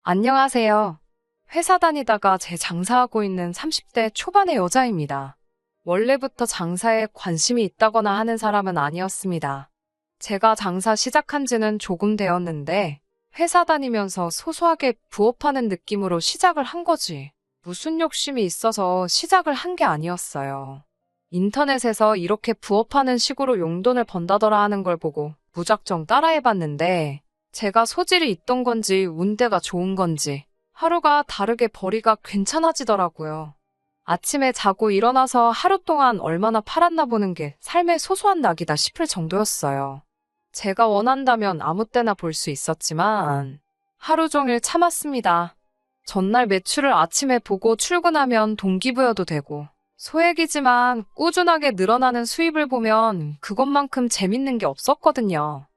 안녕하세요. 회사 다니다가 제 장사하고 있는 30대 초반의 여자입니다. 원래부터 장사에 관심이 있다거나 하는 사람은 아니었습니다. 제가 장사 시작한 지는 조금 되었는데 회사 다니면서 소소하게 부업하는 느낌으로 시작을 한 거지. 무슨 욕심이 있어서 시작을 한 게 아니었어요. 인터넷에서 이렇게 부업하는 식으로 용돈을 번다더라 하는 걸 보고 무작정 따라해봤는데 제가 소질이 있던 건지 운대가 좋은 건지 하루가 다르게 벌이가 괜찮아지더라고요. 아침에 자고 일어나서 하루 동안 얼마나 팔았나 보는 게 삶의 소소한 낙이다 싶을 정도였어요. 제가 원한다면 아무 때나 볼 수 있었지만 하루 종일 참았습니다. 전날 매출을 아침에 보고 출근하면 동기부여도 되고 소액이지만 꾸준하게 늘어나는 수입을 보면 그것만큼 재밌는 게 없었거든요.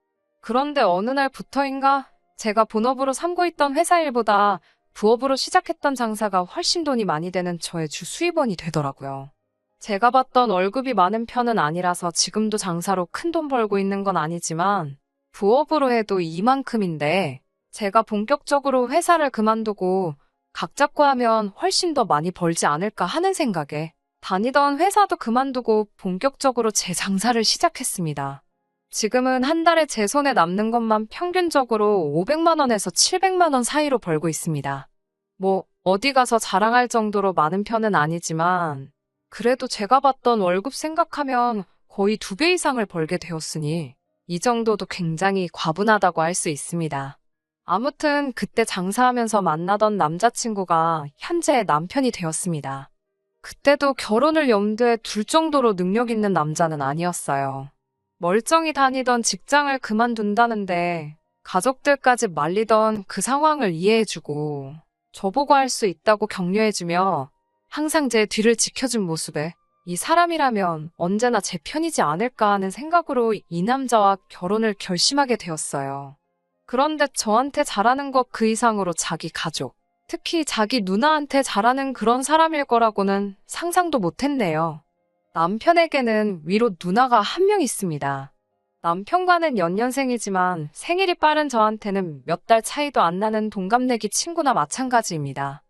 그런데 어느 날부터인가 제가 본업으로 삼고 있던 회사 일보다 부업으로 시작했던 장사가 훨씬 돈이 많이 되는 저의 주 수입원이 되더라고요. 제가 받던 월급이 많은 편은 아니라서 지금도 장사로 큰 돈 벌고 있는 건 아니지만 부업으로 해도 이만큼인데 제가 본격적으로 회사를 그만두고 각 잡고 하면 훨씬 더 많이 벌지 않을까 하는 생각에 다니던 회사도 그만두고 본격적으로 제 장사를 시작했습니다. 지금은 한 달에 제 손에 남는 것만 평균적으로 500만 원에서 700만 원 사이로 벌고 있습니다. 어디 가서 자랑할 정도로 많은 편은 아니지만 그래도 제가 받던 월급 생각하면 거의 2배 이상을 벌게 되었으니 이 정도도 굉장히 과분하다고 할 수 있습니다. 아무튼 그때 장사하면서 만나던 남자친구가 현재 남편이 되었습니다. 그때도 결혼을 염두에 둘 정도로 능력 있는 남자는 아니었어요. 멀쩡히 다니던 직장을 그만둔다는데 가족들까지 말리던 그 상황을 이해해주고 저보고 할 수 있다고 격려해주며 항상 제 뒤를 지켜준 모습에 이 사람이라면 언제나 제 편이지 않을까 하는 생각으로 이 남자와 결혼을 결심하게 되었어요. 그런데 저한테 잘하는 것 그 이상으로 자기 가족, 특히 자기 누나한테 잘하는 그런 사람일 거라고는 상상도 못했네요. 남편에게는 위로 누나가 한 명 있습니다. 남편과는 연년생이지만 생일이 빠른 저한테는 몇 달 차이도 안 나는 동갑내기 친구나 마찬가지입니다.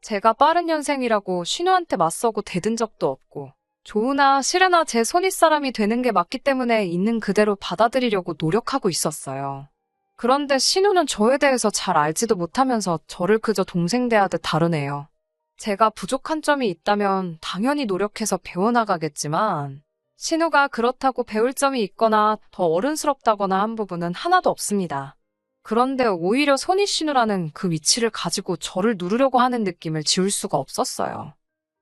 제가 빠른 년생이라고 신우한테 맞서고 대든 적도 없고 좋으나 싫으나 제 손윗사람이 되는 게 맞기 때문에 있는 그대로 받아들이려고 노력하고 있었어요. 그런데 신우는 저에 대해서 잘 알지도 못하면서 저를 그저 동생 대하듯 다루네요. 제가 부족한 점이 있다면 당연히 노력해서 배워나가겠지만 신우가 그렇다고 배울 점이 있거나 더 어른스럽다거나 한 부분은 하나도 없습니다. 그런데 오히려 손윗신우라는 그 위치를 가지고 저를 누르려고 하는 느낌을 지울 수가 없었어요.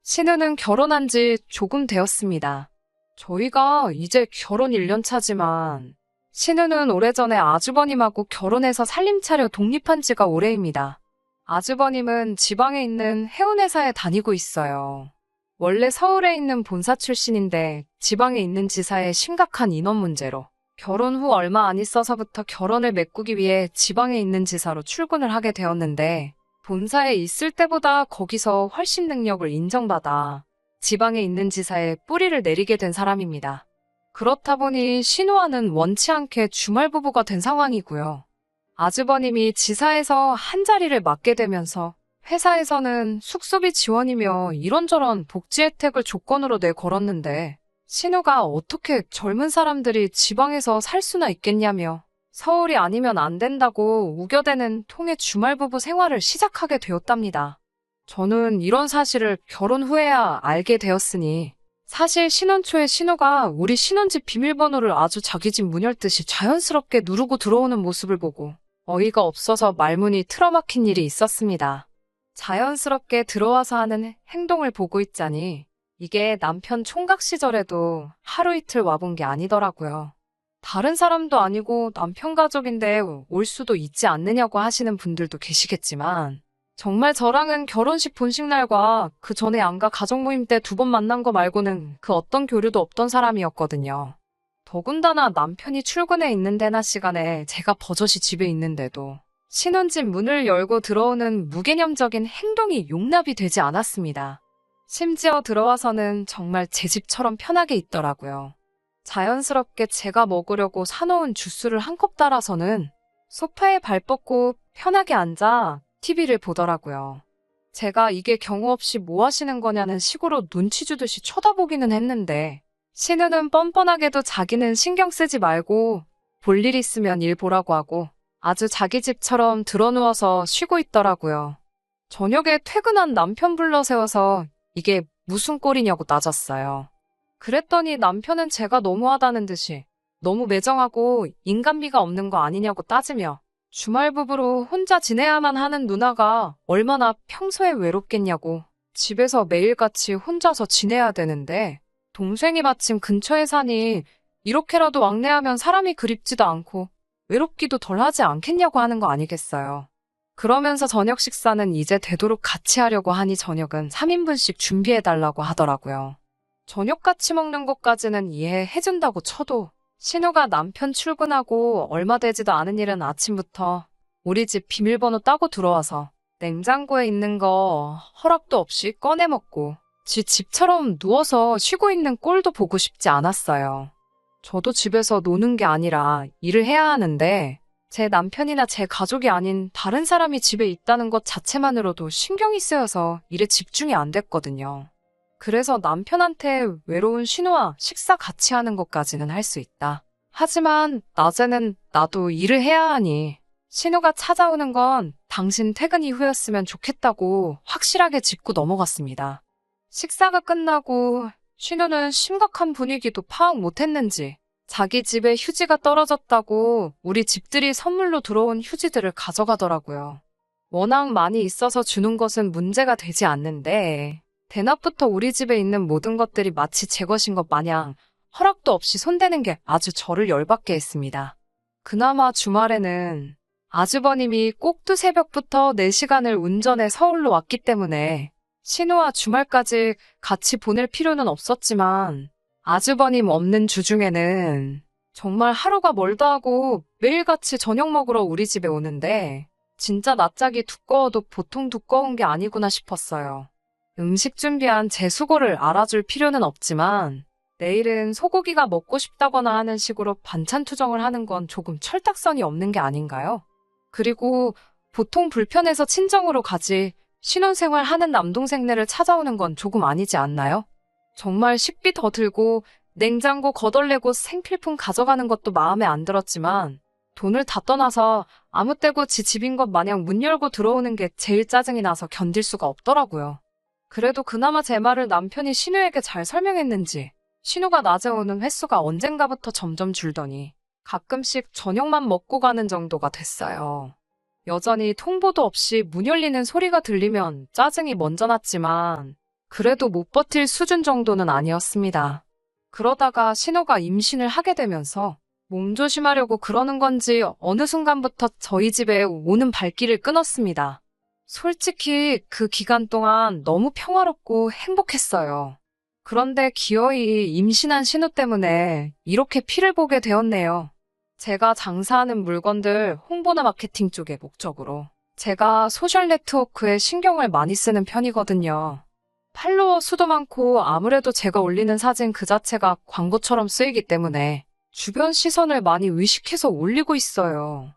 신우는 결혼한 지 조금 되었습니다. 저희가 이제 결혼 1년 차지만 신우는 오래전에 아주버님하고 결혼해서 살림 차려 독립한 지가 오래입니다. 아주버님은 지방에 있는 해운회사에 다니고 있어요. 원래 서울에 있는 본사 출신인데 지방에 있는 지사의 심각한 인원 문제로 결혼 후 얼마 안 있어서부터 결혼을 메꾸기 위해 지방에 있는 지사로 출근을 하게 되었는데 본사에 있을 때보다 거기서 훨씬 능력을 인정받아 지방에 있는 지사에 뿌리를 내리게 된 사람입니다. 그렇다 보니 신우와는 원치 않게 주말 부부가 된 상황이고요. 아주버님이 지사에서 한 자리를 맡게 되면서 회사에서는 숙소비 지원이며 이런저런 복지 혜택을 조건으로 내걸었는데 신우가 어떻게 젊은 사람들이 지방에서 살 수나 있겠냐며 서울이 아니면 안 된다고 우겨대는 통의 주말 부부 생활을 시작하게 되었답니다. 저는 이런 사실을 결혼 후에야 알게 되었으니 사실 신혼 초에 신우가 우리 신혼집 비밀번호를 아주 자기 집 문 열듯이 자연스럽게 누르고 들어오는 모습을 보고 어이가 없어서 말문이 틀어막힌 일이 있었습니다. 자연스럽게 들어와서 하는 행동을 보고 있자니 이게 남편 총각 시절에도 하루 이틀 와본 게 아니더라고요. 다른 사람도 아니고 남편 가족인데 올 수도 있지 않느냐고 하시는 분들도 계시겠지만 정말 저랑은 결혼식 본식 날과 그 전에 안가 가족 모임 때 2번 만난 거 말고는 그 어떤 교류도 없던 사람이었거든요. 더군다나 남편이 출근해 있는 데나 시간에 제가 버젓이 집에 있는데도 신혼집 문을 열고 들어오는 무개념적인 행동이 용납이 되지 않았습니다. 심지어 들어와서는 정말 제 집처럼 편하게 있더라고요. 자연스럽게 제가 먹으려고 사놓은 주스를 한 컵 따라서는 소파에 발 뻗고 편하게 앉아 TV를 보더라고요. 제가 이게 경우 없이 뭐 하시는 거냐는 식으로 눈치 주듯이 쳐다보기는 했는데 신우는 뻔뻔하게도 자기는 신경 쓰지 말고 볼 일 있으면 일 보라고 하고 아주 자기 집처럼 드러누워서 쉬고 있더라고요. 저녁에 퇴근한 남편 불러 세워서 이게 무슨 꼴이냐고 따졌어요. 그랬더니 남편은 제가 너무하다는 듯이 너무 매정하고 인간미가 없는 거 아니냐고 따지며 주말 부부로 혼자 지내야만 하는 누나가 얼마나 평소에 외롭겠냐고 집에서 매일같이 혼자서 지내야 되는데 동생이 마침 근처에 사니 이렇게라도 왕래하면 사람이 그립지도 않고 외롭기도 덜하지 않겠냐고 하는 거 아니겠어요. 그러면서 저녁 식사는 이제 되도록 같이 하려고 하니 저녁은 3인분씩 준비해달라고 하더라고요. 저녁 같이 먹는 것까지는 이해해준다고 쳐도 신우가 남편 출근하고 얼마 되지도 않은 일은 아침부터 우리 집 비밀번호 따고 들어와서 냉장고에 있는 거 허락도 없이 꺼내 먹고 지 집처럼 누워서 쉬고 있는 꼴도 보고 싶지 않았어요. 저도 집에서 노는 게 아니라 일을 해야 하는데 제 남편이나 제 가족이 아닌 다른 사람이 집에 있다는 것 자체만으로도 신경이 쓰여서 일에 집중이 안 됐거든요. 그래서 남편한테 외로운 신우와 식사 같이 하는 것까지는 할 수 있다. 하지만 낮에는 나도 일을 해야 하니 신우가 찾아오는 건 당신 퇴근 이후였으면 좋겠다고 확실하게 짚고 넘어갔습니다. 식사가 끝나고 신우는 심각한 분위기도 파악 못했는지 자기 집에 휴지가 떨어졌다고 우리 집들이 선물로 들어온 휴지들을 가져가더라고요. 워낙 많이 있어서 주는 것은 문제가 되지 않는데 대낮부터 우리 집에 있는 모든 것들이 마치 제 것인 것 마냥 허락도 없이 손대는 게 아주 저를 열받게 했습니다. 그나마 주말에는 아주버님이 꼭두 새벽부터 4시간을 운전해 서울로 왔기 때문에 신우와 주말까지 같이 보낼 필요는 없었지만 아주버님 없는 주중에는 정말 하루가 멀다 하고 매일같이 저녁 먹으러 우리 집에 오는데 진짜 낯짝이 두꺼워도 보통 두꺼운 게 아니구나 싶었어요. 음식 준비한 제 수고를 알아줄 필요는 없지만 내일은 소고기가 먹고 싶다거나 하는 식으로 반찬 투정을 하는 건 조금 철딱선이 없는 게 아닌가요? 그리고 보통 불편해서 친정으로 가지 신혼생활 하는 남동생네를 찾아오는 건 조금 아니지 않나요? 정말 식비 더 들고 냉장고 거덜내고 생필품 가져가는 것도 마음에 안 들었지만 돈을 다 떠나서 아무 때고 지 집인 것 마냥 문 열고 들어오는 게 제일 짜증이 나서 견딜 수가 없더라고요. 그래도 그나마 제 말을 남편이 신우에게 잘 설명했는지 신우가 낮에 오는 횟수가 언젠가부터 점점 줄더니 가끔씩 저녁만 먹고 가는 정도가 됐어요. 여전히 통보도 없이 문 열리는 소리가 들리면 짜증이 먼저 났지만 그래도 못 버틸 수준 정도는 아니었습니다. 그러다가 신우가 임신을 하게 되면서 몸조심하려고 그러는 건지 어느 순간부터 저희 집에 오는 발길을 끊었습니다. 솔직히 그 기간 동안 너무 평화롭고 행복했어요. 그런데 기어이 임신한 신우 때문에 이렇게 피를 보게 되었네요. 제가 장사하는 물건들 홍보나 마케팅 쪽의 목적으로 제가 소셜 네트워크에 신경을 많이 쓰는 편이거든요. 팔로워 수도 많고 아무래도 제가 올리는 사진 그 자체가 광고처럼 쓰이기 때문에 주변 시선을 많이 의식해서 올리고 있어요.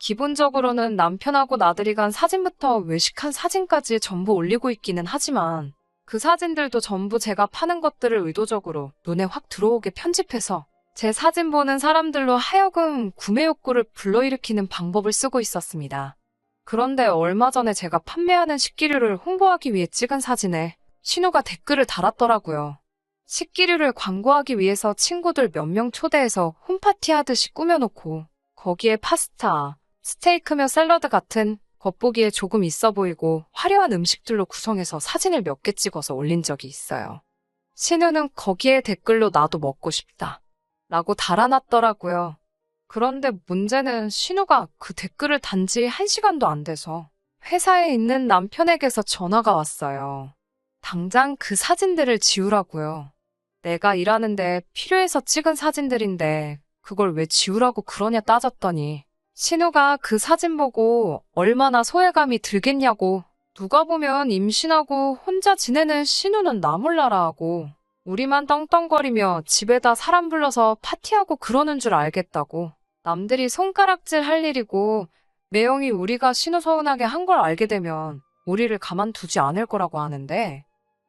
기본적으로는 남편하고 나들이 간 사진부터 외식한 사진까지 전부 올리고 있기는 하지만 그 사진들도 전부 제가 파는 것들을 의도적으로 눈에 확 들어오게 편집해서 제 사진 보는 사람들로 하여금 구매 욕구를 불러일으키는 방법을 쓰고 있었습니다. 그런데 얼마 전에 제가 판매하는 식기류를 홍보하기 위해 찍은 사진에 신우가 댓글을 달았더라고요. 식기류를 광고하기 위해서 친구들 몇 명 초대해서 홈파티 하듯이 꾸며놓고 거기에 파스타, 스테이크며 샐러드 같은 겉보기에 조금 있어 보이고 화려한 음식들로 구성해서 사진을 몇 개 찍어서 올린 적이 있어요. 신우는 거기에 댓글로 나도 먹고 싶다 라고 달아놨더라고요. 그런데 문제는 신우가 그 댓글을 단지 1시간도 안 돼서 회사에 있는 남편에게서 전화가 왔어요. 당장 그 사진들을 지우라고요. 내가 일하는데 필요해서 찍은 사진들인데 그걸 왜 지우라고 그러냐 따졌더니 신우가 그 사진 보고 얼마나 소외감이 들겠냐고 누가 보면 임신하고 혼자 지내는 신우는 나 몰라라 하고 우리만 떵떵거리며 집에다 사람 불러서 파티하고 그러는 줄 알겠다고 남들이 손가락질 할 일이고 매형이 우리가 신우 서운하게 한 걸 알게 되면 우리를 가만두지 않을 거라고 하는데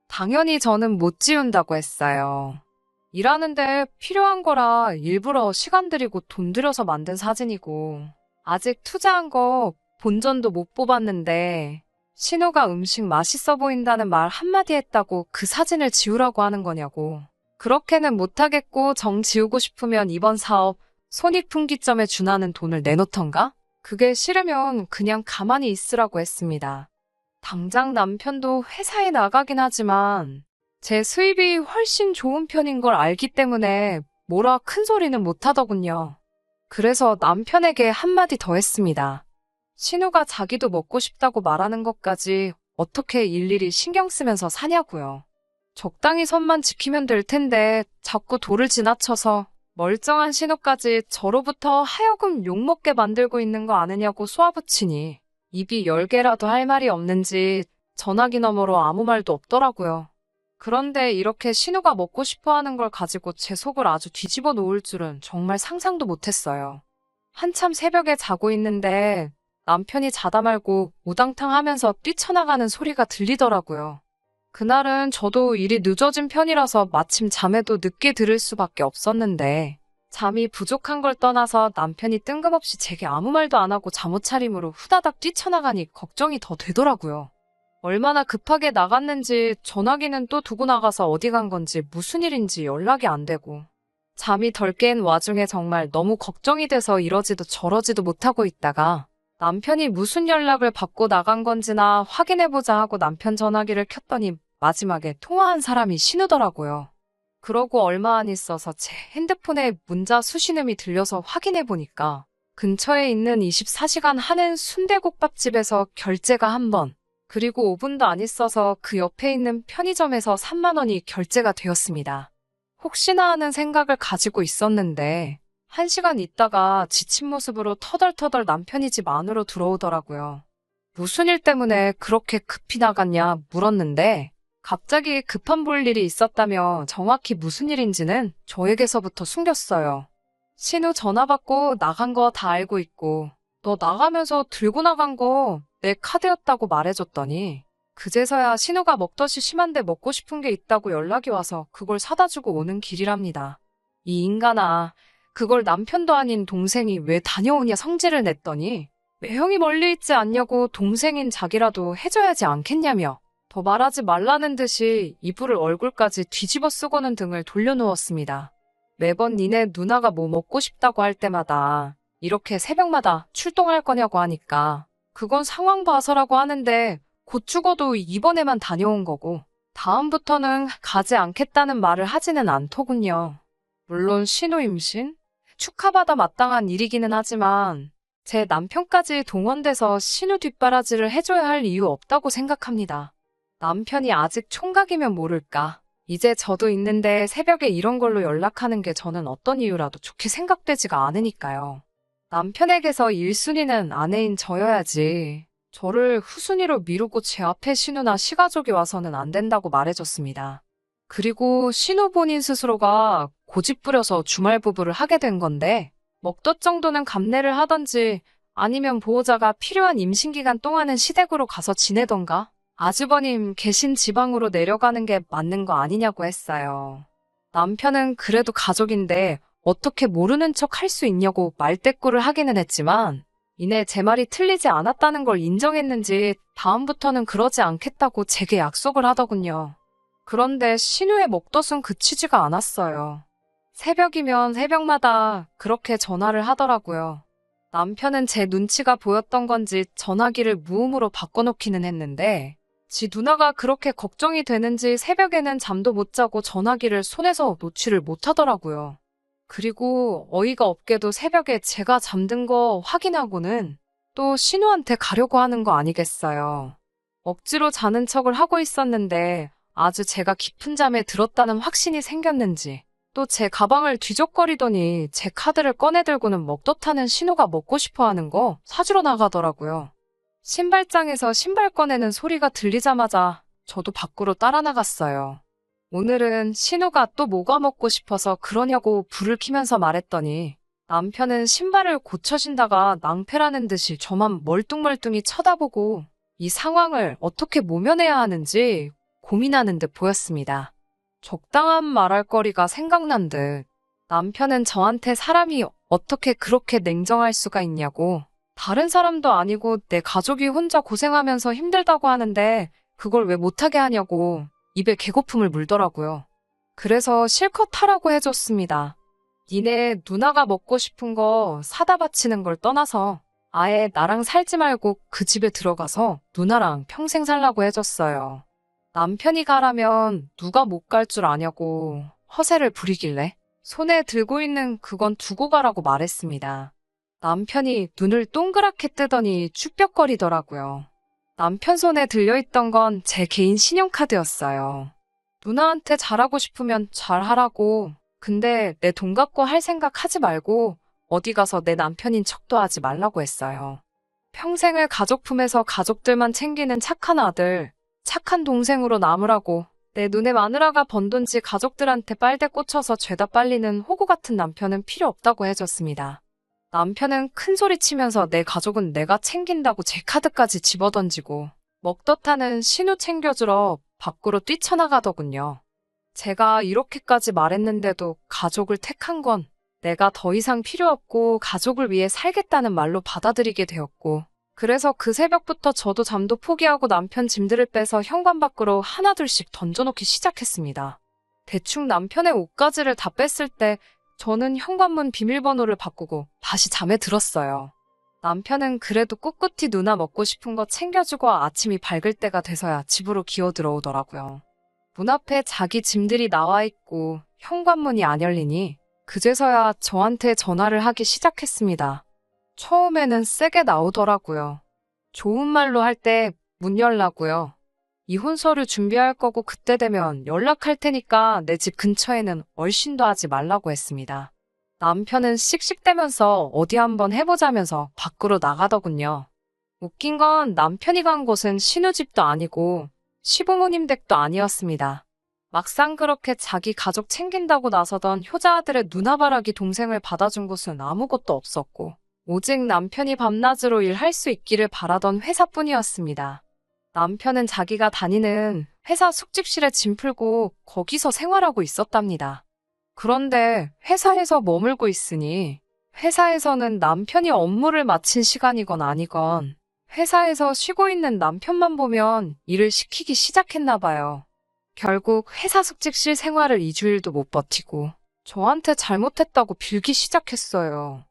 당연히 저는 못 지운다고 했어요. 일하는데 필요한 거라 일부러 시간 들이고 돈 들여서 만든 사진이고 아직 투자한 거 본전도 못 뽑았는데 신우가 음식 맛있어 보인다는 말 한마디 했다고 그 사진을 지우라고 하는 거냐고. 그렇게는 못하겠고 정 지우고 싶으면 이번 사업 손익분기점에 준하는 돈을 내놓던가? 그게 싫으면 그냥 가만히 있으라고 했습니다. 당장 남편도 회사에 나가긴 하지만 제 수입이 훨씬 좋은 편인 걸 알기 때문에 뭐라 큰 소리는 못 하더군요. 그래서 남편에게 한마디 더 했습니다. 신우가 자기도 먹고 싶다고 말하는 것까지 어떻게 일일이 신경 쓰면서 사냐고요. 적당히 선만 지키면 될 텐데 자꾸 도를 지나쳐서 멀쩡한 신우까지 저로부터 하여금 욕먹게 만들고 있는 거 아느냐고 쏘아붙이니 입이 10개라도 할 말이 없는지 전화기 너머로 아무 말도 없더라고요. 그런데 이렇게 신우가 먹고 싶어 하는 걸 가지고 제 속을 아주 뒤집어 놓을 줄은 정말 상상도 못했어요. 한참 새벽에 자고 있는데 남편이 자다 말고 우당탕 하면서 뛰쳐나가는 소리가 들리더라고요. 그날은 저도 일이 늦어진 편이라서 마침 잠에도 늦게 들을 수밖에 없었는데 잠이 부족한 걸 떠나서 남편이 뜬금없이 제게 아무 말도 안 하고 잠옷 차림으로 후다닥 뛰쳐나가니 걱정이 더 되더라고요. 얼마나 급하게 나갔는지 전화기는 또 두고 나가서 어디 간 건지 무슨 일인지 연락이 안 되고 잠이 덜 깬 와중에 정말 너무 걱정이 돼서 이러지도 저러지도 못하고 있다가 남편이 무슨 연락을 받고 나간 건지나 확인해보자 하고 남편 전화기를 켰더니 마지막에 통화한 사람이 신우더라고요. 그러고 얼마 안 있어서 제 핸드폰에 문자 수신음이 들려서 확인해보니까 근처에 있는 24시간 하는 순대국밥집에서 결제가 한 번, 그리고 5분도 안 있어서 그 옆에 있는 편의점에서 3만 원이 결제가 되었습니다. 혹시나 하는 생각을 가지고 있었는데 1시간 있다가 지친 모습으로 터덜터덜 남편이 집 안으로 들어오더라고요. 무슨 일 때문에 그렇게 급히 나갔냐 물었는데 갑자기 급한 볼 일이 있었다며 정확히 무슨 일인지는 저에게서부터 숨겼어요. 신우 전화 받고 나간 거 다 알고 있고 너 나가면서 들고 나간 거 내 카드였다고 말해줬더니 그제서야 신우가 먹덧이 심한데 먹고 싶은 게 있다고 연락이 와서 그걸 사다 주고 오는 길이랍니다. 이 인간아, 그걸 남편도 아닌 동생이 왜 다녀오냐 성질을 냈더니 매형이 멀리 있지 않냐고 동생인 자기라도 해줘야지 않겠냐며 더 말하지 말라는 듯이 이불을 얼굴까지 뒤집어 쓰고는 등을 돌려누웠습니다. 매번 니네 누나가 뭐 먹고 싶다고 할 때마다 이렇게 새벽마다 출동할 거냐고 하니까 그건 상황 봐서라고 하는데 곧 죽어도 이번에만 다녀온 거고 다음부터는 가지 않겠다는 말을 하지는 않더군요. 물론 신우 임신? 축하받아 마땅한 일이기는 하지만 제 남편까지 동원돼서 신우 뒷바라지를 해줘야 할 이유 없다고 생각합니다. 남편이 아직 총각이면 모를까. 이제 저도 있는데 새벽에 이런 걸로 연락하는 게 저는 어떤 이유라도 좋게 생각되지가 않으니까요. 남편에게서 1순위는 아내인 저여야지. 저를 후순위로 미루고 제 앞에 신우나 시가족이 와서는 안 된다고 말해줬습니다. 그리고 신우 본인 스스로가 고집 부려서 주말 부부를 하게 된 건데 먹덧 정도는 감내를 하던지 아니면 보호자가 필요한 임신기간 동안은 시댁으로 가서 지내던가 아주버님 계신 지방으로 내려가는 게 맞는 거 아니냐고 했어요. 남편은 그래도 가족인데 어떻게 모르는 척 할 수 있냐고 말대꾸를 하기는 했지만 이내 제 말이 틀리지 않았다는 걸 인정했는지 다음부터는 그러지 않겠다고 제게 약속을 하더군요. 그런데 신우의 먹덧은 그치지가 않았어요. 새벽이면 새벽마다 그렇게 전화를 하더라고요. 남편은 제 눈치가 보였던 건지 전화기를 무음으로 바꿔놓기는 했는데 지 누나가 그렇게 걱정이 되는지 새벽에는 잠도 못 자고 전화기를 손에서 놓지를 못하더라고요. 그리고 어이가 없게도 새벽에 제가 잠든 거 확인하고는 또 신우한테 가려고 하는 거 아니겠어요. 억지로 자는 척을 하고 있었는데 아주 제가 깊은 잠에 들었다는 확신이 생겼는지 또 제 가방을 뒤적거리더니 제 카드를 꺼내 들고는 먹덧하는 신우가 먹고 싶어 하는 거 사주러 나가더라고요. 신발장에서 신발 꺼내는 소리가 들리자마자 저도 밖으로 따라 나갔어요. 오늘은 신우가 또 뭐가 먹고 싶어서 그러냐고 불을 켜면서 말했더니 남편은 신발을 고쳐 신다가 낭패라는 듯이 저만 멀뚱멀뚱히 쳐다보고 이 상황을 어떻게 모면해야 하는지 고민하는 듯 보였습니다. 적당한 말할 거리가 생각난 듯 남편은 저한테 사람이 어떻게 그렇게 냉정할 수가 있냐고, 다른 사람도 아니고 내 가족이 혼자 고생하면서 힘들다고 하는데 그걸 왜 못하게 하냐고 입에 개거품을 물더라고요. 그래서 실컷 하라고 해줬습니다. 니네 누나가 먹고 싶은 거 사다 바치는 걸 떠나서 아예 나랑 살지 말고 그 집에 들어가서 누나랑 평생 살라고 해줬어요. 남편이 가라면 누가 못 갈 줄 아냐고 허세를 부리길래 손에 들고 있는 그건 두고 가라고 말했습니다. 남편이 눈을 동그랗게 뜨더니 쭈뼛거리더라고요. 남편 손에 들려있던 건 제 개인 신용카드였어요. 누나한테 잘하고 싶으면 잘하라고. 근데 내 돈 갖고 할 생각 하지 말고 어디 가서 내 남편인 척도 하지 말라고 했어요. 평생을 가족 품에서 가족들만 챙기는 착한 아들, 착한 동생으로 남으라고. 내 눈에 마누라가 번 돈지 가족들한테 빨대 꽂혀서 죄다 빨리는 호구 같은 남편은 필요 없다고 해줬습니다. 남편은 큰 소리 치면서 내 가족은 내가 챙긴다고 제 카드까지 집어던지고 먹덧하는 신우 챙겨주러 밖으로 뛰쳐나가더군요. 제가 이렇게까지 말했는데도 가족을 택한 건 내가 더 이상 필요 없고 가족을 위해 살겠다는 말로 받아들이게 되었고, 그래서 그 새벽부터 저도 잠도 포기하고 남편 짐들을 빼서 현관 밖으로 하나둘씩 던져놓기 시작했습니다. 대충 남편의 옷가지를 다 뺐을 때 저는 현관문 비밀번호를 바꾸고 다시 잠에 들었어요. 남편은 그래도 꿋꿋이 누나 먹고 싶은 거 챙겨주고 아침이 밝을 때가 돼서야 집으로 기어 들어오더라고요. 문 앞에 자기 짐들이 나와 있고 현관문이 안 열리니 그제서야 저한테 전화를 하기 시작했습니다. 처음에는 세게 나오더라고요. 좋은 말로 할 때 문 열라고요. 이혼 서류 준비할 거고 그때 되면 연락할 테니까 내 집 근처에는 얼씬도 하지 말라고 했습니다. 남편은 씩씩대면서 어디 한번 해보자면서 밖으로 나가더군요. 웃긴 건 남편이 간 곳은 신우집도 아니고 시부모님 댁도 아니었습니다. 막상 그렇게 자기 가족 챙긴다고 나서던 효자아들의 누나바라기 동생을 받아준 곳은 아무것도 없었고 오직 남편이 밤낮으로 일할 수 있기를 바라던 회사뿐이었습니다. 남편은 자기가 다니는 회사 숙직실에 짐 풀고 거기서 생활하고 있었답니다. 그런데 회사에서 머물고 있으니 회사에서는 남편이 업무를 마친 시간이건 아니건 회사에서 쉬고 있는 남편만 보면 일을 시키기 시작했나 봐요. 결국 회사 숙직실 생활을 2주일도 못 버티고 저한테 잘못했다고 빌기 시작했어요.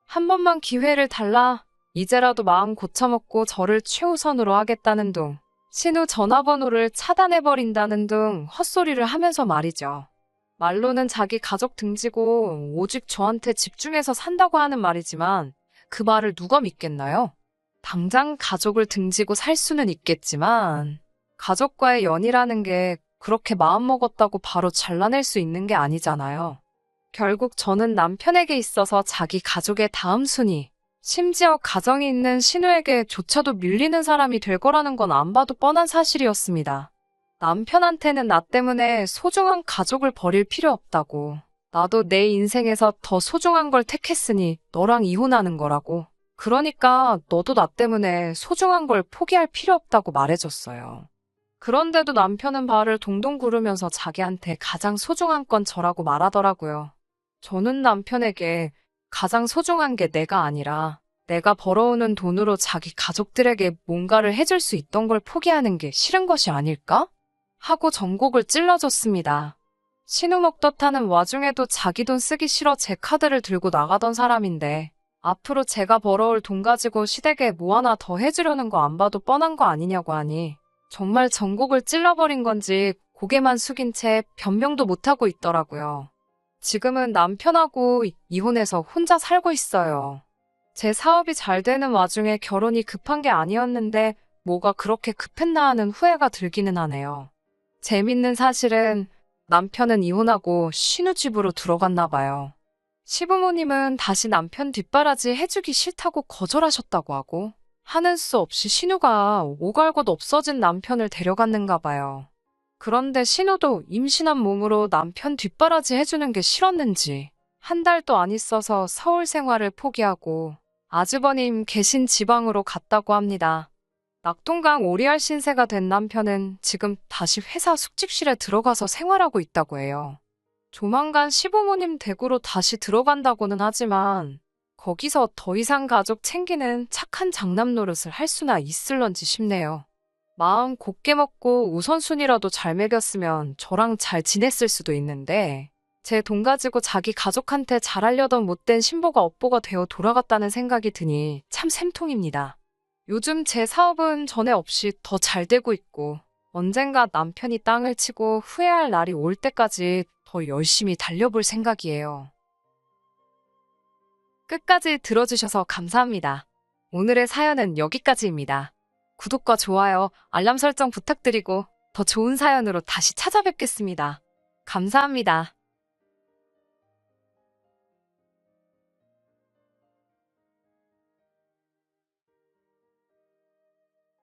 한 번만 기회를 달라. 이제라도 마음 고쳐먹고 저를 최우선으로 하겠다는 둥, 신우 전화번호를 차단해버린다는 등 헛소리를 하면서 말이죠. 말로는 자기 가족 등지고 오직 저한테 집중해서 산다고 하는 말이지만 그 말을 누가 믿겠나요? 당장 가족을 등지고 살 수는 있겠지만 가족과의 연이라는 게 그렇게 마음먹었다고 바로 잘라낼 수 있는 게 아니잖아요. 결국 저는 남편에게 있어서 자기 가족의 다음 순위, 심지어 가정이 있는 신우에게조차도 밀리는 사람이 될 거라는 건 안 봐도 뻔한 사실이었습니다. 남편한테는 나 때문에 소중한 가족을 버릴 필요 없다고, 나도 내 인생에서 더 소중한 걸 택했으니 너랑 이혼하는 거라고, 그러니까 너도 나 때문에 소중한 걸 포기할 필요 없다고 말해줬어요. 그런데도 남편은 발을 동동 구르면서 자기한테 가장 소중한 건 저라고 말하더라고요. 저는 남편에게 가장 소중한 게 내가 아니라 내가 벌어오는 돈으로 자기 가족들에게 뭔가를 해줄 수 있던 걸 포기하는 게 싫은 것이 아닐까? 하고 전곡을 찔러줬습니다. 신우목 덧하는 와중에도 자기 돈 쓰기 싫어 제 카드를 들고 나가던 사람인데 앞으로 제가 벌어올 돈 가지고 시댁에 뭐 하나 더 해주려는 거 안 봐도 뻔한 거 아니냐고 하니 정말 전곡을 찔러버린 건지 고개만 숙인 채 변명도 못하고 있더라고요. 지금은 남편하고 이혼해서 혼자 살고 있어요. 제 사업이 잘 되는 와중에 결혼이 급한 게 아니었는데 뭐가 그렇게 급했나 하는 후회가 들기는 하네요. 재밌는 사실은 남편은 이혼하고 신우집으로 들어갔나 봐요. 시부모님은 다시 남편 뒷바라지 해주기 싫다고 거절하셨다고 하고 하는 수 없이 신우가 오갈 곳 없어진 남편을 데려갔는가 봐요. 그런데 신우도 임신한 몸으로 남편 뒷바라지 해주는 게 싫었는지 한 달도 안 있어서 서울 생활을 포기하고 아주버님 계신 지방으로 갔다고 합니다. 낙동강 오리알 신세가 된 남편은 지금 다시 회사 숙직실에 들어가서 생활하고 있다고 해요. 조만간 시부모님 댁으로 다시 들어간다고는 하지만 거기서 더 이상 가족 챙기는 착한 장남 노릇을 할 수나 있을런지 싶네요. 마음 곱게 먹고 우선순위라도 잘 먹였으면 저랑 잘 지냈을 수도 있는데 제 돈 가지고 자기 가족한테 잘하려던 못된 신보가 업보가 되어 돌아갔다는 생각이 드니 참 샘통입니다. 요즘 제 사업은 전에 없이 더 잘 되고 있고 언젠가 남편이 땅을 치고 후회할 날이 올 때까지 더 열심히 달려볼 생각이에요. 끝까지 들어주셔서 감사합니다. 오늘의 사연은 여기까지입니다. 구독과 좋아요, 알람 설정 부탁드리고 더 좋은 사연으로 다시 찾아뵙겠습니다. 감사합니다.